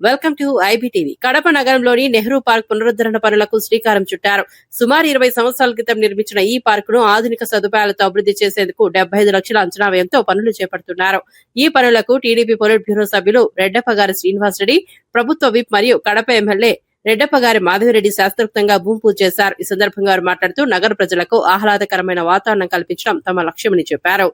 Welcome to IBTV. Kadapa నగరంలోని Nehru park పునరుద్ధరణ పనులకు శ్రీకారం చుట్టారు. సుమారు 20 సంవత్సరాల క్రితం నిర్మించిన ఈ పార్కును ఆధునిక సదుపాయాలతో అభివృద్ధి చేసేందుకు 75 లక్షల అంచనా వ్యయంతో పనులు చేపడుతున్నారు. ఈ పనులకు టీడీపీ పొలిట్ బ్యూరో సభ్యులు రెడ్డప్పగారి శ్రీనివాసరెడ్డి, ప్రభుత్వ విప్ మరియు కడప ఎమ్మెల్యే రెడ్డప్పగారి మాధవిరెడ్డి శాస్త్రోక్తంగా భూమి పూజ చేశారు. ఈ సందర్భంగా వారు మాట్లాడుతూ నగర ప్రజలకు ఆహ్లాదకరమైన వాతావరణం కల్పించడం తమ లక్ష్యమని చెప్పారు.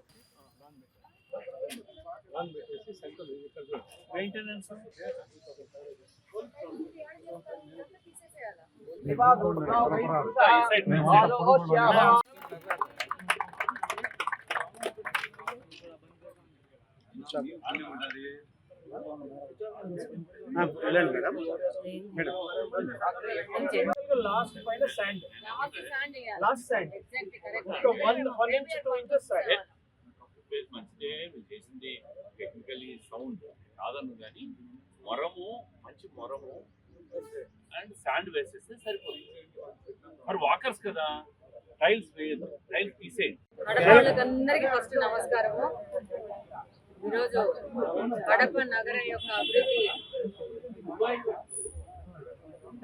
Last final sand. Last sand. Exactly correct. So 1 inch 2 inches sand. మంచిదే చేసింది టెక్నికలీ సౌండ్ కాదను కానీ మంచి మొరము అండ్ శాండ్ వేసేస్తే సరిపోతుంది. మరి వాకర్స్ కదా, టైల్స్ వేయదు, టైల్స్ తీసేయండి. అందరికీ ఫస్ట్ నమస్కారము. ఈరోజు కడప నగరం యొక్క అభివృద్ధి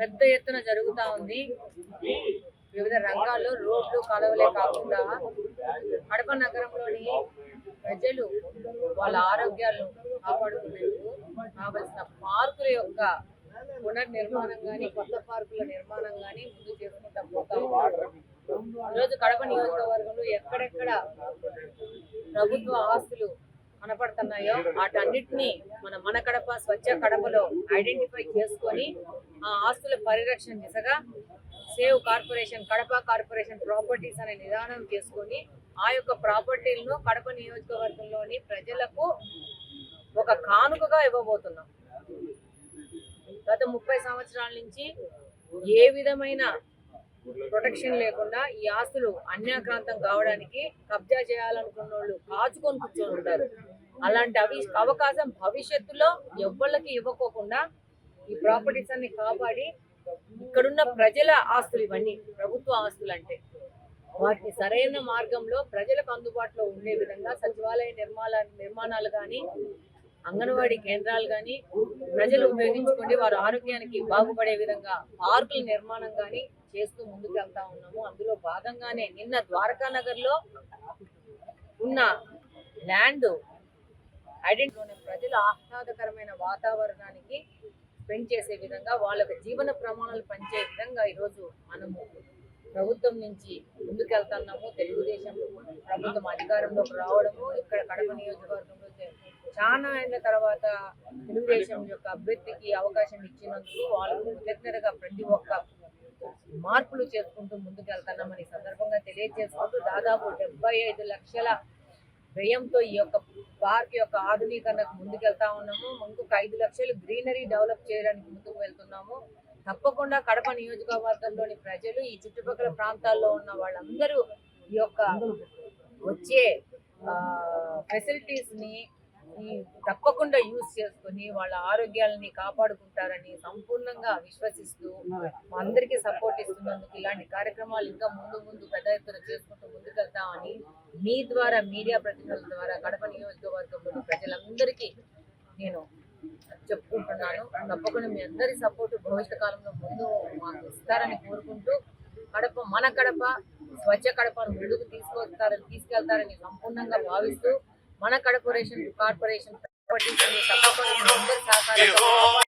పెద్ద ఎత్తున జరుగుతూ ఉంది. వివిధ రంగాల్లో రోడ్లు కాలువలే కాకుండా కడప నగరంలోని ప్రజలు వాళ్ళ ఆరోగ్యాలను కాపాడుకునేందుకు కావలసిన పార్కుల యొక్క పునర్నిర్మాణం కానీ కొత్త పార్కుల నిర్మాణం కానీ ముందు చేసుకుంటా పోతా ఉన్నారు. ఈరోజు కడప నియోజకవర్గంలో ఎక్కడెక్కడ ప్రభుత్వ ఆస్తులు కనపడుతున్నాయో వాటన్నిటినీ మన కడప స్వచ్ఛ కడపలో ఐడెంటిఫై చేసుకొని ఆ ఆస్తుల పరిరక్షణ దిశగా save corporation, Kadapa corporation properties అనే నిదానం చేసుకొని ఆ యొక్క ప్రాపర్టీలను కడప నియోజకవర్గంలోని ప్రజలకు ఒక కానుకగా ఇవ్వబోతున్నాం. గత 30 సంవత్సరాల నుంచి ఏ విధమైన ప్రొటెక్షన్ లేకుండా ఈ ఆస్తులు అన్యాక్రాంతం కావడానికి కబ్జా చేయాలనుకున్న వాళ్ళు కాచుకొని కూర్చొని ఉంటారు. అలాంటి అవకాశం భవిష్యత్తులో ఎవ్వళ్ళకి ఇవ్వకోకుండా ఈ ప్రాపర్టీస్ అన్ని కాపాడి ఇక్కడున్న ప్రజల ఆస్తులు, ఇవన్నీ ప్రభుత్వ ఆస్తులు అంటే వాటిని సరైన మార్గంలో ప్రజలకు అందుబాటులో ఉండే విధంగా సచివాలయ నిర్మాణాలు కానీ, అంగన్వాడీ కేంద్రాలు కానీ ప్రజలు ఉపయోగించుకొని వారి ఆరోగ్యానికి బాగుపడే విధంగా పార్కుల నిర్మాణం కానీ చేస్తూ ముందుకు వెళ్తా ఉన్నాము. అందులో భాగంగానే నిన్న ద్వారకా నగర్ లో ఉన్న ల్యాండ్ ఐడెంటిటీలోని ప్రజల ఆహ్లాదకరమైన వాతావరణానికి స్పెండ్ చేసే విధంగా వాళ్ళకి జీవన ప్రమాణాలు పెంచే విధంగా ఈరోజు మనము ప్రభుత్వం నుంచి ముందుకెళ్తున్నాము. తెలుగుదేశం ప్రభుత్వం అధికారంలోకి రావడము, ఇక్కడ కడప నియోజకవర్గంలో చాలా అయిన తర్వాత తెలుగుదేశం యొక్క అభ్యర్థికి అవకాశం ఇచ్చినందుకు వాళ్ళకు కృతజ్ఞతగా ప్రతి ఒక్క మార్పులు చేసుకుంటూ ముందుకెళ్తున్నామని సందర్భంగా తెలియజేసుకుంటూ దాదాపు 75 లక్షల వ్యయంతో ఈ యొక్క పార్క్ యొక్క ఆధునీకరణకు ముందుకెళ్తా ఉన్నాము. ఇంకొక 5 లక్షలు గ్రీనరీ డెవలప్ చేయడానికి ముందుకు వెళ్తున్నాము. తప్పకుండా కడప నియోజకవర్గంలోని ప్రజలు, ఈ చుట్టుపక్కల ప్రాంతాల్లో ఉన్న వాళ్ళందరూ ఈ యొక్క వచ్చే ఫెసిలిటీస్ ని తప్పకుండా యూజ్ చేసుకుని వాళ్ళ ఆరోగ్యాలని కాపాడుకుంటారని సంపూర్ణంగా విశ్వసిస్తూ అందరికీ సపోర్ట్ ఇస్తున్నందుకు ఇలాంటి కార్యక్రమాలు ఇంకా ముందు పెద్ద ఎత్తున చేసుకుంటూ ముందుకెళ్తామని మీ ద్వారా, మీడియా ప్రతినిధుల ద్వారా కడప నియోజకవర్గంలోని ప్రజలందరికీ నేను చెప్పుకుంటున్నాను. తప్పకుండా మీ అందరి సపోర్టు భవిష్యత్ కాలంలో ముందు మాకు ఇస్తారని కోరుకుంటూ మన కడప స్వచ్ఛ కడపను ముందుకు తీసుకెళ్తారని సంపూర్ణంగా భావిస్తూ మన కార్పొరేషన్ తప్పకుండా అందరి సహకారం